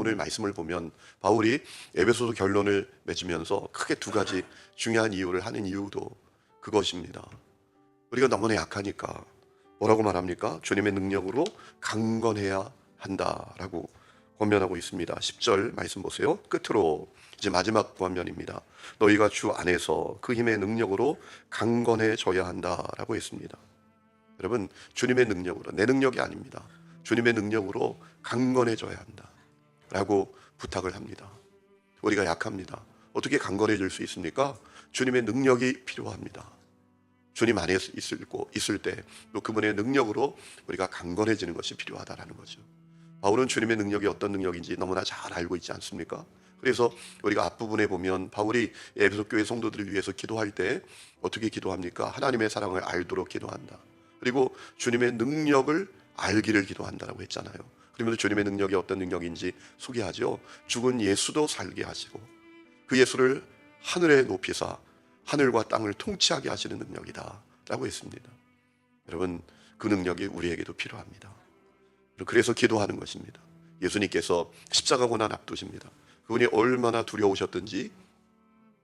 오늘 말씀을 보면 바울이 에베소서 결론을 맺으면서 크게 두 가지 중요한 이유를 하는 이유도 그것입니다. 우리가 너무나 약하니까 뭐라고 말합니까? 주님의 능력으로 강건해야 한다라고 권면하고 있습니다. 10절 말씀 보세요. 끝으로 이제 마지막 권면입니다. 너희가 주 안에서 그 힘의 능력으로 강건해져야 한다라고 했습니다. 여러분, 주님의 능력으로, 내 능력이 아닙니다. 주님의 능력으로 강건해져야 한다라고 부탁을 합니다. 우리가 약합니다. 어떻게 강건해질 수 있습니까? 주님의 능력이 필요합니다. 주님 안에 있을 때 또 그분의 능력으로 우리가 강건해지는 것이 필요하다라는 거죠. 바울은 주님의 능력이 어떤 능력인지 너무나 잘 알고 있지 않습니까? 그래서 우리가 앞부분에 보면 바울이 에베소 교회 성도들을 위해서 기도할 때 어떻게 기도합니까? 하나님의 사랑을 알도록 기도한다. 그리고 주님의 능력을 알기를 기도한다라고 했잖아요. 그러면서 주님의 능력이 어떤 능력인지 소개하죠. 죽은 예수도 살게 하시고 그 예수를 하늘에 높이사 하늘과 땅을 통치하게 하시는 능력이다 라고 했습니다. 여러분, 그 능력이 우리에게도 필요합니다. 그래서 기도하는 것입니다. 예수님께서 십자가 고난 앞두십니다. 그분이 얼마나 두려우셨든지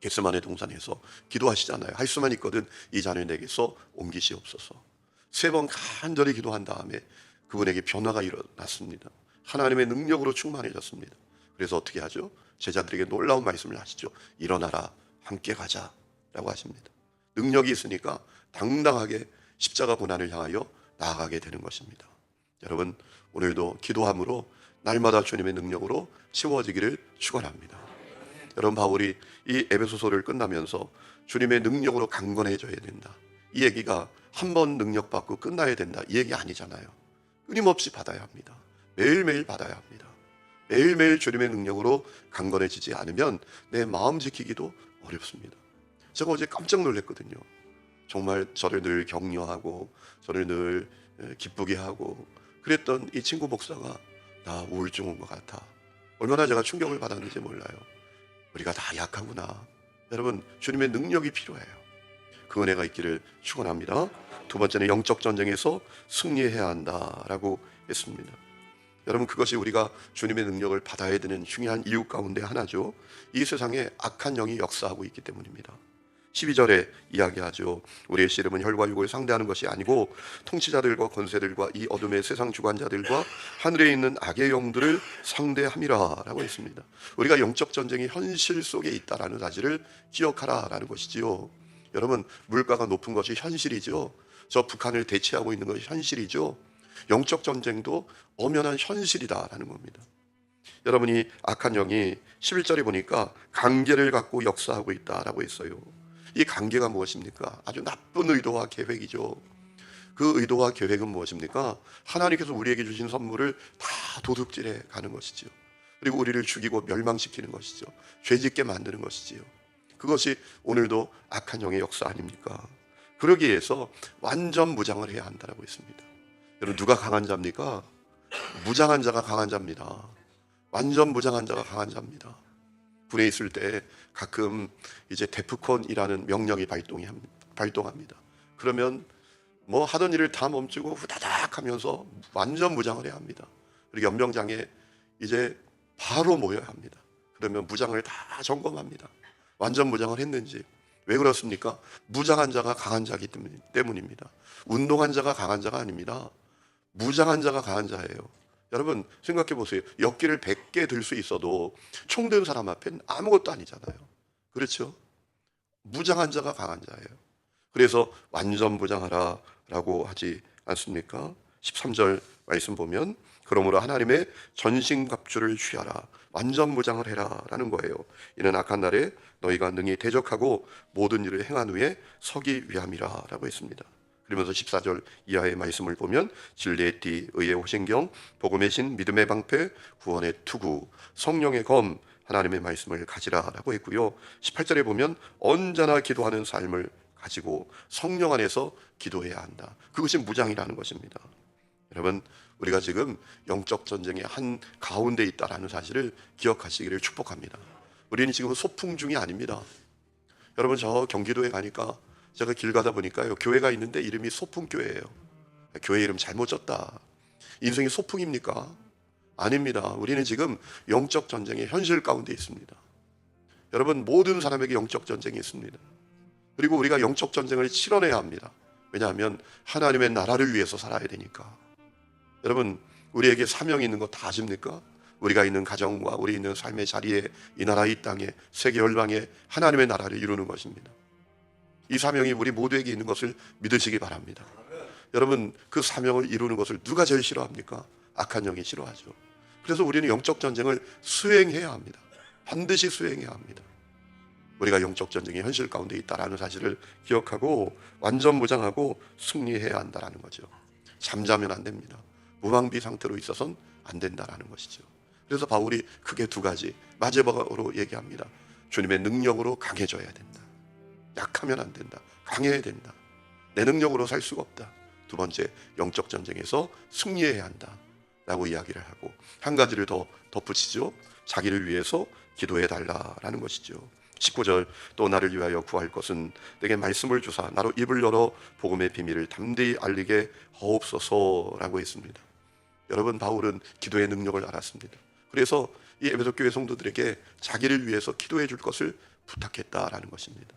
겟세마네 동산에서 기도하시잖아요. 할 수만 있거든 이 잔을 내게서 옮기시옵소서. 3번 간절히 기도한 다음에 그분에게 변화가 일어났습니다. 하나님의 능력으로 충만해졌습니다. 그래서 어떻게 하죠? 제자들에게 놀라운 말씀을 하시죠. 일어나라, 함께 가자 라고 하십니다. 능력이 있으니까 당당하게 십자가 고난을 향하여 나아가게 되는 것입니다. 여러분, 오늘도 기도함으로 날마다 주님의 능력으로 채워지기를 축원합니다. 여러분, 바울이 이 에베소서를 끝나면서 주님의 능력으로 강건해져야 된다, 이 얘기가 한 번 능력받고 끝나야 된다, 이 얘기 아니잖아요. 끊임없이 받아야 합니다. 매일매일 받아야 합니다. 매일매일 주님의 능력으로 강건해지지 않으면 내 마음 지키기도 어렵습니다. 제가 어제 깜짝 놀랐거든요. 정말 저를 늘 격려하고 저를 늘 기쁘게 하고 그랬던 이 친구 목사가 나 우울증 온 것 같아. 얼마나 제가 충격을 받았는지 몰라요. 우리가 다 약하구나. 여러분, 주님의 능력이 필요해요. 그 은혜가 있기를 축원합니다. 두 번째는 영적 전쟁에서 승리해야 한다라고 했습니다. 여러분, 그것이 우리가 주님의 능력을 받아야 되는 중요한 이유 가운데 하나죠. 이 세상에 악한 영이 역사하고 있기 때문입니다. 12절에 이야기하죠. 우리의 씨름은 혈과 육을 상대하는 것이 아니고 통치자들과 권세들과 이 어둠의 세상 주관자들과 하늘에 있는 악의 영들을 상대함이라 라고 했습니다. 우리가 영적 전쟁이 현실 속에 있다라는 사실을 기억하라라는 것이지요. 여러분, 물가가 높은 것이 현실이죠. 저 북한을 대치하고 있는 것이 현실이죠. 영적 전쟁도 엄연한 현실이다라는 겁니다. 여러분이 악한 영이 11절에 보니까 관계를 갖고 역사하고 있다라고 했어요. 이 관계가 무엇입니까? 아주 나쁜 의도와 계획이죠. 그 의도와 계획은 무엇입니까? 하나님께서 우리에게 주신 선물을 다 도둑질해 가는 것이지요. 그리고 우리를 죽이고 멸망시키는 것이죠. 죄짓게 만드는 것이지요. 그것이 오늘도 악한 영의 역사 아닙니까? 그러기 위해서 완전 무장을 해야 한다고 했습니다. 여러분, 누가 강한 자입니까? 무장한 자가 강한 자입니다. 완전 무장한 자가 강한 자입니다. 군에 있을 때 가끔 이제 데프콘이라는 명령이 발동합니다. 그러면 뭐 하던 일을 다 멈추고 후다닥 하면서 완전 무장을 해야 합니다. 그리고 연병장에 이제 바로 모여야 합니다. 그러면 무장을 다 점검합니다. 완전 무장을 했는지. 왜 그렇습니까? 무장한 자가 강한 자이기 때문입니다. 운동한 자가 강한 자가 아닙니다. 무장한 자가 강한 자예요. 여러분, 생각해 보세요. 역기를 100개 들 수 있어도 총 든 사람 앞엔 아무것도 아니잖아요. 그렇죠? 무장한 자가 강한 자예요. 그래서 완전 무장하라 라고 하지 않습니까? 13절 말씀 보면 그러므로 하나님의 전신갑주를 취하라, 완전 무장을 해라 라는 거예요. 이는 악한 날에 너희가 능히 대적하고 모든 일을 행한 후에 서기 위함이라 라고 했습니다. 그러면서 14절 이하의 말씀을 보면 진리의 띠, 의의 호신경, 복음의 신, 믿음의 방패, 구원의 투구, 성령의 검, 하나님의 말씀을 가지라 라고 했고요. 18절에 보면 언제나 기도하는 삶을 가지고 성령 안에서 기도해야 한다. 그것이 무장이라는 것입니다. 여러분, 우리가 지금 영적 전쟁의 한 가운데 있다라는 사실을 기억하시기를 축복합니다. 우리는 지금 소풍 중이 아닙니다. 여러분, 저 경기도에 가니까 제가 길 가다 보니까요, 교회가 있는데 이름이 소풍교회예요. 교회 이름 잘못 졌다. 인생이 소풍입니까? 아닙니다. 우리는 지금 영적 전쟁의 현실 가운데 있습니다. 여러분, 모든 사람에게 영적 전쟁이 있습니다. 그리고 우리가 영적 전쟁을 치러내야 합니다. 왜냐하면 하나님의 나라를 위해서 살아야 되니까. 여러분, 우리에게 사명이 있는 거 다 아십니까? 우리가 있는 가정과 우리 있는 삶의 자리에, 이 나라 이 땅에, 세계 열방에 하나님의 나라를 이루는 것입니다. 이 사명이 우리 모두에게 있는 것을 믿으시기 바랍니다. 여러분, 그 사명을 이루는 것을 누가 제일 싫어합니까? 악한 영이 싫어하죠. 그래서 우리는 영적 전쟁을 수행해야 합니다. 반드시 수행해야 합니다. 우리가 영적 전쟁의 현실 가운데 있다라는 사실을 기억하고 완전 무장하고 승리해야 한다라는 거죠. 잠자면 안 됩니다. 무방비 상태로 있어서는 안 된다라는 것이죠. 그래서 바울이 크게 두 가지 마지막으로 얘기합니다. 주님의 능력으로 강해져야 된다. 약하면 안 된다. 강해야 된다. 내 능력으로 살 수가 없다. 두 번째, 영적 전쟁에서 승리해야 한다 라고 이야기를 하고, 한 가지를 더 덧붙이죠. 자기를 위해서 기도해 달라라는 것이죠. 19절, 또 나를 위하여 구할 것은 내게 말씀을 주사 나로 입을 열어 복음의 비밀을 담대히 알리게 하옵소서라고 했습니다. 여러분, 바울은 기도의 능력을 알았습니다. 그래서 이 에베소 교회 성도들에게 자기를 위해서 기도해 줄 것을 부탁했다라는 것입니다.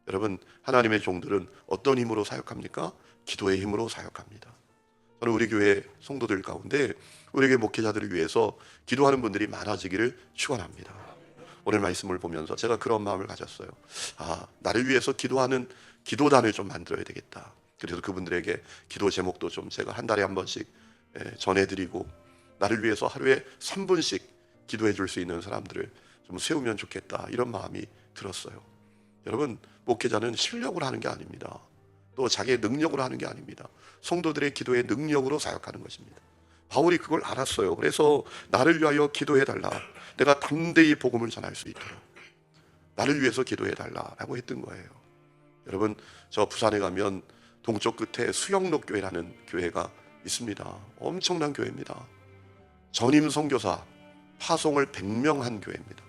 여러분, 하나님의 종들은 어떤 힘으로 사역합니까? 기도의 힘으로 사역합니다. 저는 우리 교회 성도들 가운데 우리 교회 목회자들을 위해서 기도하는 분들이 많아지기를 축원합니다. 오늘 말씀을 보면서 제가 그런 마음을 가졌어요. 나를 위해서 기도하는 기도단을 좀 만들어야 되겠다. 그래서 그분들에게 기도 제목도 좀 제가 한 달에 한 번씩 전해드리고, 나를 위해서 하루에 3분씩 기도해 줄 수 있는 사람들을 좀 세우면 좋겠다, 이런 마음이 들었어요. 여러분, 목회자는 실력으로 하는 게 아닙니다. 또 자기의 능력으로 하는 게 아닙니다. 성도들의 기도의 능력으로 사역하는 것입니다. 바울이 그걸 알았어요. 그래서 나를 위하여 기도해 달라. 내가 담대히 복음을 전할 수 있도록 나를 위해서 기도해 달라라고 했던 거예요. 여러분, 저 부산에 가면 동쪽 끝에 수영록 교회라는 교회가 있습니다. 엄청난 교회입니다. 전임 선교사 파송을 100명 한 교회입니다.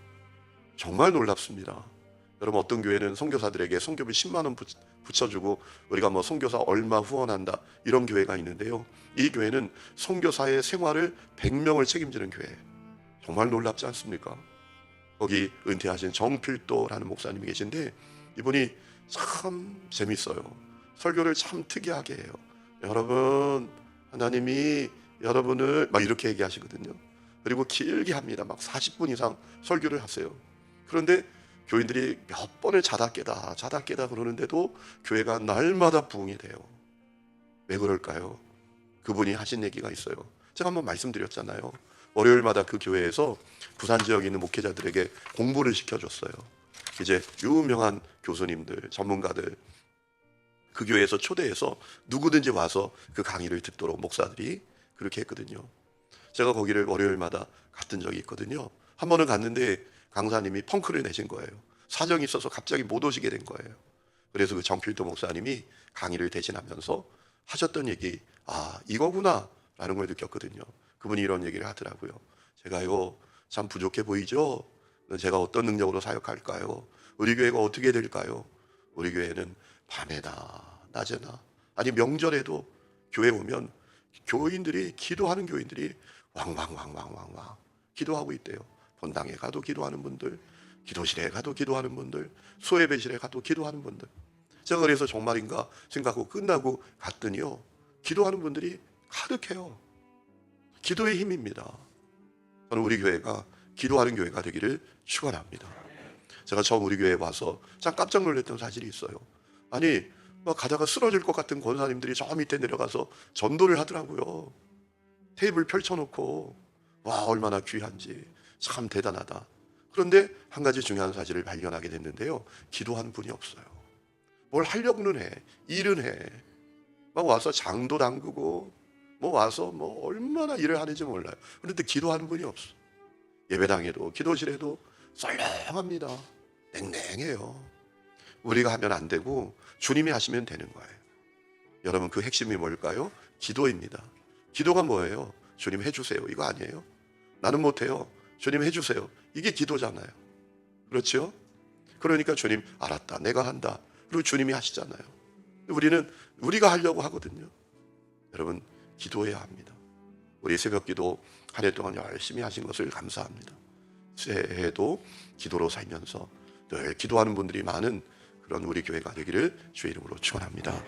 정말 놀랍습니다. 여러분, 어떤 교회는 선교사들에게 선교비 10만 원 붙여주고 우리가 뭐 선교사 얼마 후원한다, 이런 교회가 있는데요. 이 교회는 선교사의 생활을 100명을 책임지는 교회. 정말 놀랍지 않습니까? 거기 은퇴하신 정필도라는 목사님이 계신데, 이분이 참 재밌어요. 설교를 참 특이하게 해요. 여러분, 하나님이 여러분을 막 이렇게 얘기하시거든요. 그리고 길게 합니다. 막 40분 이상 설교를 하세요. 그런데 교인들이 몇 번을 자다 깨다 그러는데도 교회가 날마다 부흥이 돼요. 왜 그럴까요? 그분이 하신 얘기가 있어요. 제가 한번 말씀드렸잖아요. 월요일마다 그 교회에서 부산 지역에 있는 목회자들에게 공부를 시켜줬어요. 이제 유명한 교수님들, 전문가들 그 교회에서 초대해서 누구든지 와서 그 강의를 듣도록 목사들이 그렇게 했거든요. 제가 거기를 월요일마다 갔던 적이 있거든요. 한 번은 갔는데 강사님이 펑크를 내신 거예요. 사정이 있어서 갑자기 못 오시게 된 거예요. 그래서 그 정필도 목사님이 강의를 대신하면서 하셨던 얘기, 이거구나 라는 걸 느꼈거든요. 그분이 이런 얘기를 하더라고요. 제가요, 참 부족해 보이죠? 제가 어떤 능력으로 사역할까요? 우리 교회가 어떻게 될까요? 우리 교회는 밤에나 낮에나, 아니 명절에도 교회 오면 교인들이, 기도하는 교인들이 왕왕 기도하고 있대요. 본당에 가도 기도하는 분들, 기도실에 가도 기도하는 분들, 수예배실에 가도 기도하는 분들. 제가 그래서 정말인가 생각하고 끝나고 갔더니요, 기도하는 분들이 가득해요. 기도의 힘입니다. 저는 우리 교회가 기도하는 교회가 되기를 축원합니다. 제가 처음 우리 교회에 와서 참 깜짝 놀랐던 사실이 있어요. 아니, 막 가다가 쓰러질 것 같은 권사님들이 저 밑에 내려가서 전도를 하더라고요. 테이블 펼쳐놓고. 와, 얼마나 귀한지. 참 대단하다. 그런데 한 가지 중요한 사실을 발견하게 됐는데요. 기도하는 분이 없어요. 뭘 하려고는 해. 일은 해. 막 와서 장도 담그고 뭐 와서 뭐 얼마나 일을 하는지 몰라요. 그런데 기도하는 분이 없어. 예배당에도 기도실에도 썰렁합니다. 냉랭해요. 우리가 하면 안 되고 주님이 하시면 되는 거예요. 여러분, 그 핵심이 뭘까요? 기도입니다. 기도가 뭐예요? 주님 해주세요, 이거 아니에요? 나는 못해요, 주님 해주세요, 이게 기도잖아요. 그렇죠? 그러니까 주님, 알았다, 내가 한다. 그리고 주님이 하시잖아요. 우리는 우리가 하려고 하거든요. 여러분, 기도해야 합니다. 우리 새벽기도 한 해 동안 열심히 하신 것을 감사합니다. 새해에도 기도로 살면서 늘 기도하는 분들이 많은 그런 우리 교회가 되기를 주의 이름으로 축원합니다.